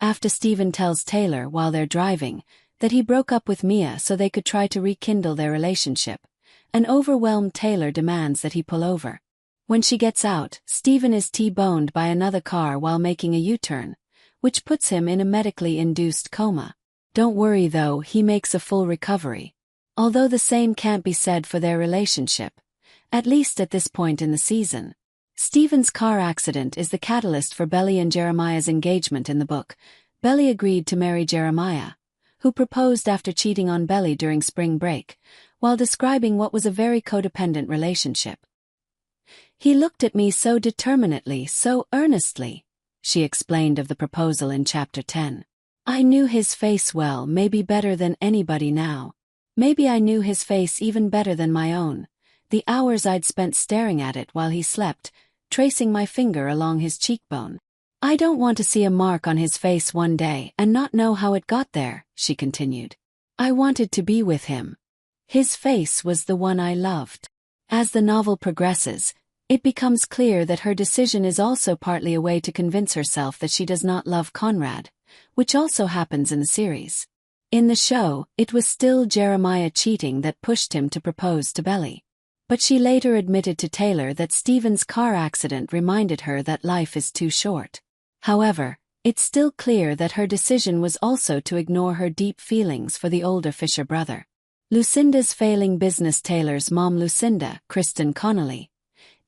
after Steven tells Taylor while they're driving that he broke up with Mia so they could try to rekindle their relationship. An overwhelmed Taylor demands that he pull over. When she gets out, Steven is T-boned by another car while making a U-turn, which puts him in a medically induced coma. Don't worry though, he makes a full recovery. Although the same can't be said for their relationship, at least at this point in the season. Steven's car accident is the catalyst for Belly and Jeremiah's engagement in the book. Belly agreed to marry Jeremiah, who proposed after cheating on Belly during spring break, while describing what was a very codependent relationship. "He looked at me so determinedly, so earnestly," she explained of the proposal in Chapter 10. "I knew his face well, maybe better than anybody now. Maybe I knew his face even better than my own. The hours I'd spent staring at it while he slept, tracing my finger along his cheekbone. I don't want to see a mark on his face one day and not know how it got there," she continued. "I wanted to be with him. His face was the one I loved." As the novel progresses, it becomes clear that her decision is also partly a way to convince herself that she does not love Conrad, which also happens in the series. In the show, it was still Jeremiah cheating that pushed him to propose to Belly. But she later admitted to Taylor that Steven's car accident reminded her that life is too short. However, it's still clear that her decision was also to ignore her deep feelings for the older Fisher brother. Lucinda's failing business. Taylor's mom, Lucinda, Kristen Connolly,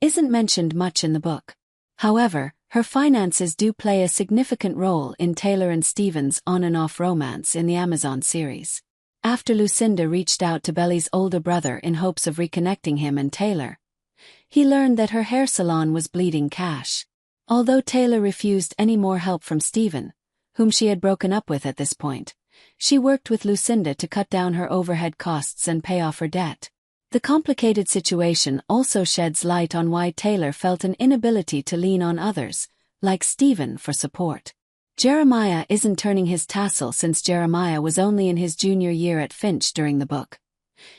isn't mentioned much in the book. However, her finances do play a significant role in Taylor and Steven's on-and-off romance in the Amazon series. After Lucinda reached out to Belly's older brother in hopes of reconnecting him and Taylor, he learned that her hair salon was bleeding cash. Although Taylor refused any more help from Steven, whom she had broken up with at this point, she worked with Lucinda to cut down her overhead costs and pay off her debt. The complicated situation also sheds light on why Taylor felt an inability to lean on others, like Steven, for support. Jeremiah isn't turning his tassel since Jeremiah was only in his junior year at Finch during the book.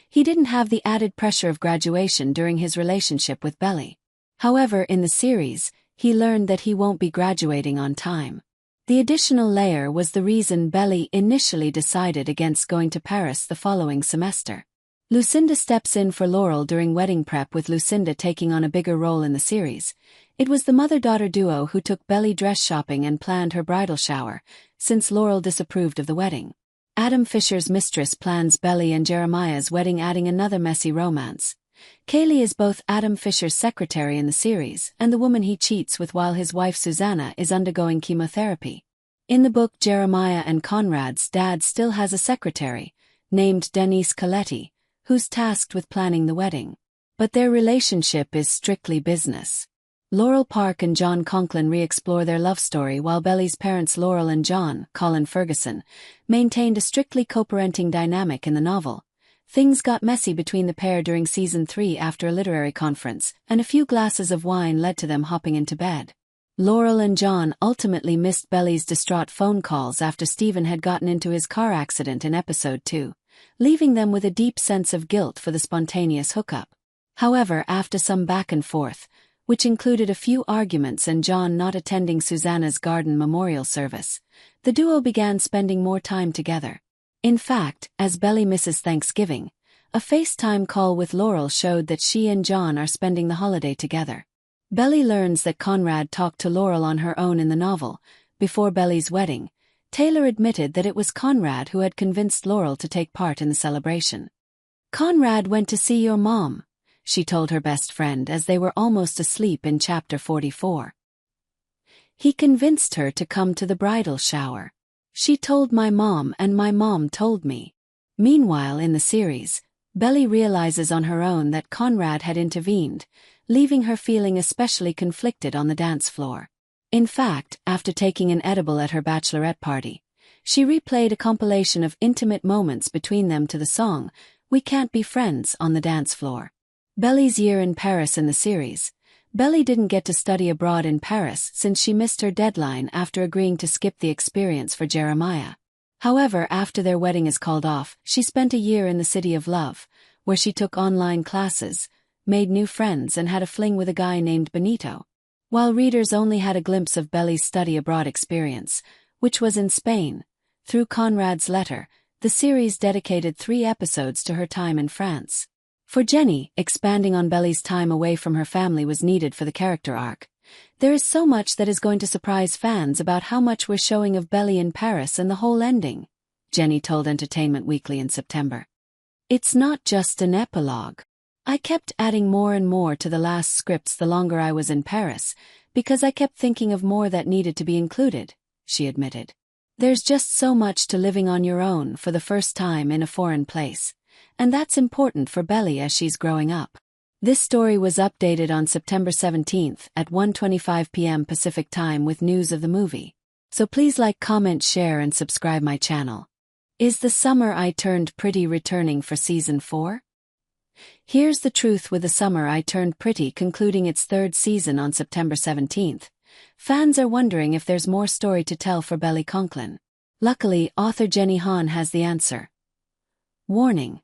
He didn't have the added pressure of graduation during his relationship with Belly. However, in the series, he learned that he won't be graduating on time. The additional layer was the reason Belly initially decided against going to Paris the following semester. Lucinda steps in for Laurel during wedding prep, with Lucinda taking on a bigger role in the series. It was the mother-daughter duo who took Belly dress shopping and planned her bridal shower, since Laurel disapproved of the wedding. Adam Fisher's mistress plans Belly and Jeremiah's wedding, adding another messy romance. Kaylee is both Adam Fisher's secretary in the series and the woman he cheats with while his wife Susanna is undergoing chemotherapy. In the book, Jeremiah and Conrad's dad still has a secretary, named Denise Coletti, who's tasked with planning the wedding. But their relationship is strictly business. Laurel Park and John Conklin re-explore their love story, while Belly's parents Laurel and John, Colin Ferguson, maintained a strictly co-parenting dynamic in the novel. Things got messy between the pair during Season 3 after a literary conference, and a few glasses of wine led to them hopping into bed. Laurel and John ultimately missed Belly's distraught phone calls after Steven had gotten into his car accident in Episode 2, leaving them with a deep sense of guilt for the spontaneous hookup. However, after some back and forth, which included a few arguments and John not attending Susanna's garden memorial service, the duo began spending more time together. In fact, as Belly misses Thanksgiving, a FaceTime call with Laurel showed that she and John are spending the holiday together. Belly learns that Conrad talked to Laurel on her own in the novel. Before Belly's wedding, Taylor admitted that it was Conrad who had convinced Laurel to take part in the celebration. "Conrad went to see your mom," she told her best friend as they were almost asleep in Chapter 44. "He convinced her to come to the bridal shower. She told my mom and my mom told me." Meanwhile, in the series, Belly realizes on her own that Conrad had intervened, leaving her feeling especially conflicted on the dance floor. In fact, after taking an edible at her bachelorette party, she replayed a compilation of intimate moments between them to the song, "We Can't Be Friends," on the dance floor. Belly's year in Paris. In the series, Belly didn't get to study abroad in Paris since she missed her deadline after agreeing to skip the experience for Jeremiah. However, after their wedding is called off, she spent a year in the City of Love, where she took online classes, made new friends and had a fling with a guy named Benito. While readers only had a glimpse of Belly's study abroad experience, which was in Spain. Through Conrad's letter, the series dedicated 3 episodes to her time in France. For Jenny, expanding on Belly's time away from her family was needed for the character arc. There is so much that is going to surprise fans about how much we're showing of Belly in Paris and the whole ending, Jenny told Entertainment Weekly in September. It's not just an epilogue. I kept adding more and more to the last scripts the longer I was in Paris, because I kept thinking of more that needed to be included, she admitted. There's just so much to living on your own for the first time in a foreign place, and that's important for Belly as she's growing up. This story was updated on September 17th at 1:25 p.m. Pacific Time with news of the movie. So please like, comment, share and subscribe my channel. Is The Summer I Turned Pretty returning for Season 4? Here's the truth with The Summer I Turned Pretty concluding its 3rd season on September 17th. Fans are wondering if there's more story to tell for Belly Conklin. Luckily, author Jenny Han has the answer. Warning.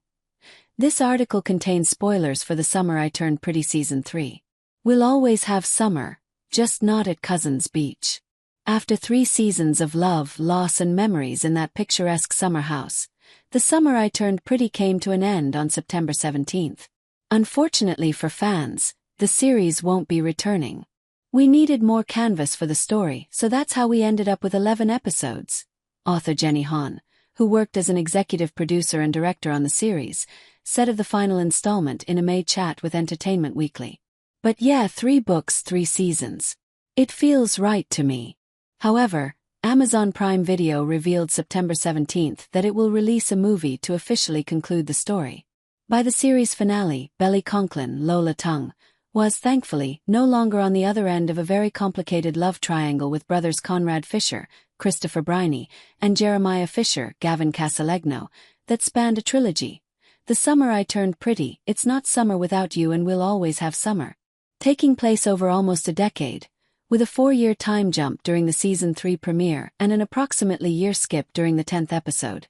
This article contains spoilers for The Summer I Turned Pretty Season 3. We'll always have summer, just not at Cousins Beach. After 3 seasons of love, loss and memories in that picturesque summer house, The Summer I Turned Pretty came to an end on September 17th. Unfortunately for fans, the series won't be returning. We needed more canvas for the story, so that's how we ended up with 11 episodes. Author Jenny Han, who worked as an executive producer and director on the series, said of the final installment in a May chat with Entertainment Weekly. But yeah, 3 books, 3 seasons. It feels right to me. However, Amazon Prime Video revealed September 17th that it will release a movie to officially conclude the story. By the series finale, Belly Conklin, Lola Tung, was, thankfully, no longer on the other end of a very complicated love triangle with brothers Conrad Fisher, Christopher Briney, and Jeremiah Fisher, Gavin Casalegno, that spanned a trilogy. The Summer I Turned Pretty, It's Not Summer Without You and We'll Always Have Summer. Taking place over almost a decade, with a 4-year time jump during the Season 3 premiere and an approximately year skip during the 10th episode,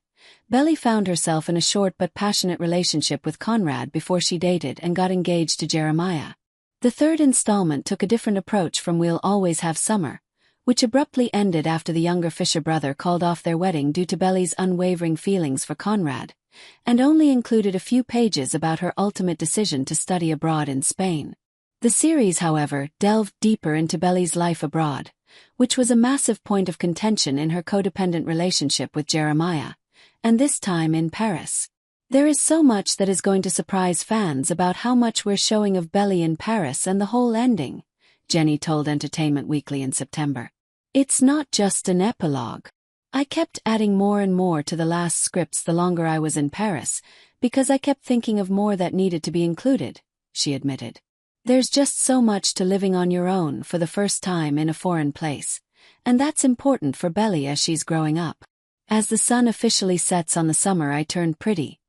Belly found herself in a short but passionate relationship with Conrad before she dated and got engaged to Jeremiah. The 3rd installment took a different approach from We'll Always Have Summer, which abruptly ended after the younger Fisher brother called off their wedding due to Belly's unwavering feelings for Conrad, and only included a few pages about her ultimate decision to study abroad in Spain. The series, however, delved deeper into Belly's life abroad, which was a massive point of contention in her codependent relationship with Jeremiah, and this time in Paris. There is so much that is going to surprise fans about how much we're showing of Belly in Paris and the whole ending, Jenny told Entertainment Weekly in September. It's not just an epilogue. I kept adding more and more to the last scripts the longer I was in Paris, because I kept thinking of more that needed to be included, she admitted. There's just so much to living on your own for the first time in a foreign place, and that's important for Belly as she's growing up. As the sun officially sets on The Summer I Turned Pretty,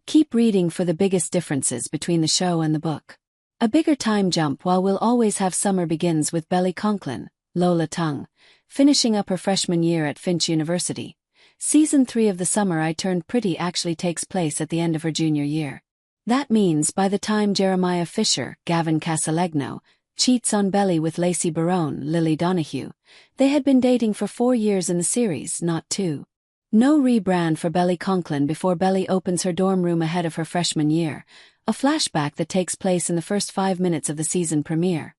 keep reading for the biggest differences between the show and the book. A bigger time jump while We'll Always Have Summer begins with Belly Conklin, Lola Tung, finishing up her freshman year at Finch University. Season 3 of The Summer I Turned Pretty actually takes place at the end of her junior year. That means by the time Jeremiah Fisher, Gavin Casalegno, cheats on Belly with Lacey Barone, Lily Donahue, they had been dating for 4 years in the series, not 2. No rebrand for Belly Conklin before Belly opens her dorm room ahead of her freshman year, a flashback that takes place in the first 5 minutes of the season premiere.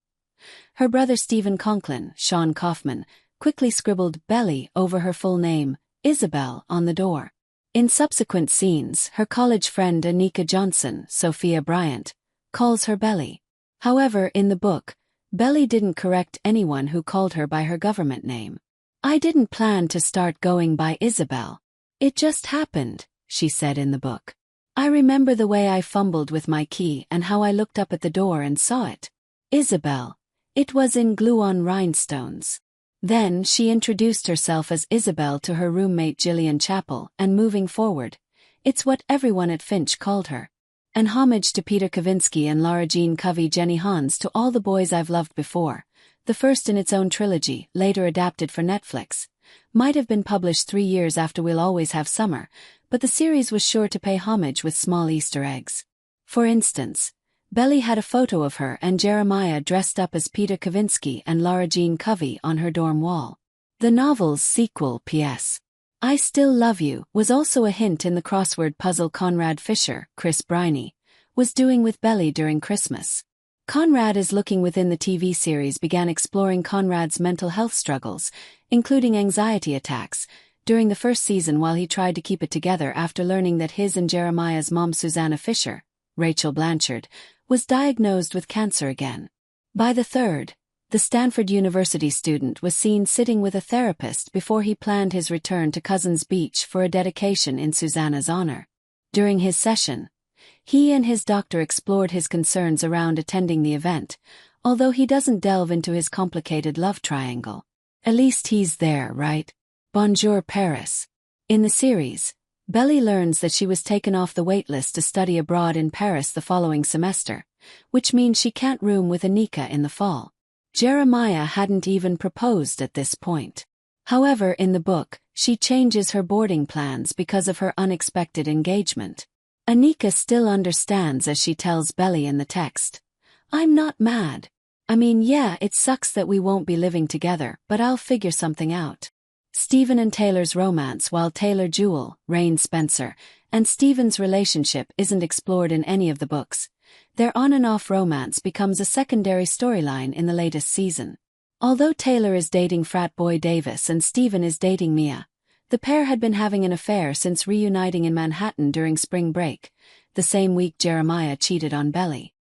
Her brother Stephen Conklin, Sean Kaufman, quickly scribbled Belly over her full name, Isabel, on the door. In subsequent scenes, her college friend Anika Johnson, Sophia Bryant, calls her Belly. However, in the book, Belly didn't correct anyone who called her by her government name. I didn't plan to start going by Isabel. It just happened, she said in the book. I remember the way I fumbled with my key and how I looked up at the door and saw it. Isabel. It was in glue-on rhinestones. Then she introduced herself as Isabel to her roommate Gillian Chappell, and moving forward, it's what everyone at Finch called her. An homage to Peter Kavinsky and Lara Jean Covey. Jenny Han's To All the Boys I've Loved Before, the first in its own trilogy, later adapted for Netflix, might have been published 3 years after We'll Always Have Summer, but the series was sure to pay homage with small Easter eggs. For instance, Belly had a photo of her and Jeremiah dressed up as Peter Kavinsky and Lara Jean Covey on her dorm wall. The novel's sequel, P.S. I Still Love You, was also a hint in the crossword puzzle Conrad Fisher, Chris Briney, was doing with Belly during Christmas. Conrad is Looking Within the TV series began exploring Conrad's mental health struggles, including anxiety attacks, during the first season while he tried to keep it together after learning that his and Jeremiah's mom Susanna Fisher, Rachel Blanchard, was diagnosed with cancer again. By the third, the Stanford University student was seen sitting with a therapist before he planned his return to Cousins Beach for a dedication in Susanna's honor. During his session, he and his doctor explored his concerns around attending the event, although he doesn't delve into his complicated love triangle. At least he's there, right? Bonjour Paris. In the series, Belly learns that she was taken off the waitlist to study abroad in Paris the following semester, which means she can't room with Anika in the fall. Jeremiah hadn't even proposed at this point. However, in the book, she changes her boarding plans because of her unexpected engagement. Anika still understands as she tells Belly in the text, "I'm not mad. I mean, yeah, it sucks that we won't be living together, but I'll figure something out." Stephen and Taylor's romance, while Taylor Jewel, Rain Spencer, and Stephen's relationship isn't explored in any of the books, their on and off romance becomes a secondary storyline in the latest season. Although Taylor is dating frat boy Davis and Stephen is dating Mia, the pair had been having an affair since reuniting in Manhattan during spring break, the same week Jeremiah cheated on Belly.